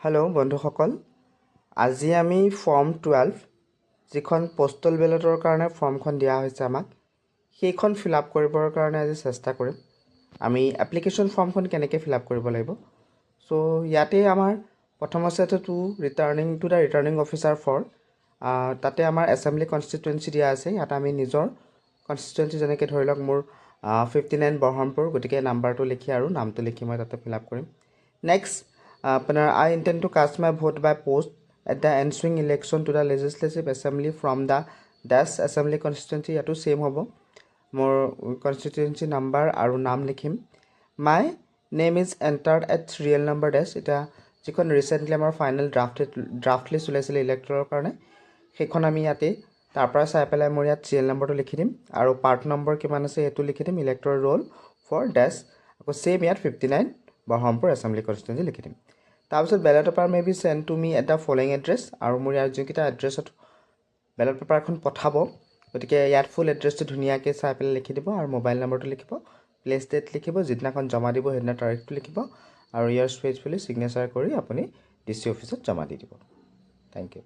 Hello' বন্ধুসকল, আজি আমি ফৰ্ম 12 যিখন পোষ্টেল বেলটৰ কাৰণে ফৰ্মখন দিয়া হৈছে আমাক সেইখন ফিল আপ কৰিবৰ কাৰণে আজি চেষ্টা কৰিম। আমি এপ্লিকেশ্যন ফৰ্মখন কেনেকৈ ফিল আপ কৰিব লাগিব। চ' ইয়াতে আমাৰ প্ৰথম আছে to the returning officer for তাতে আমাৰ এছেম্বলি কনষ্টিটুৱেঞ্চি দিয়া আছে। ইয়াত আমি নিজৰ কনষ্টিটুৱেঞ্চি যেনেকৈ ধৰি লওক মোৰ 59 বৰহমপুৰ, গতিকে নাম্বাৰটো লিখি আৰু নামটো লিখি মই তাতে ফিল আপ কৰিম। নেক্সট আপোনাৰ I intend to cast my vote by post at the ensuing election to the legislative assembly from the dash assembly constituency। ইয়াতো সেম হ'ব, মোৰ কনষ্টিটুৱেঞ্চি নাম্বাৰ আৰু নাম লিখিম। My name is entered at real number dash. এতিয়া যিখন recently আমাৰ final draft list ওলাইছিলে ইলেক্টৰৰ কাৰণে, সেইখন আমি ইয়াতে তাৰপৰা চাই পেলাই মোৰ ইয়াত চিৰিয়েল নম্বৰটো লিখি দিম আৰু পাৰ্ট নম্বৰ কিমান আছে সেইটো লিখি দিম। ইলেক্টৰ ৰোল ফৰ ডেছ, আকৌ ছেম ইয়াত 59 বৰহমপুৰ এছেম্বলি কনষ্টিটুৱেঞ্চি লিখি দিম। তাৰপিছত ballot paper may be sent to me at the following address, আৰু মোৰ ইয়াৰ যিকেইটা এড্ৰেছত বেলট পেপাৰখন পঠাব, গতিকে ইয়াত ফুল এড্ৰেছটো ধুনীয়াকৈ চাই পেলাই লিখি দিব আৰু মোবাইল নম্বৰটো লিখিব, প্লেচ ডেট লিখিব, যিদিনাখন জমা দিব সেইদিনা তাৰিখটো লিখিব আৰু ইয়াৰ ফেইথফুলি ছিগনেচাৰ কৰি আপুনি DC অফিচত জমা দি দিব। Thank U.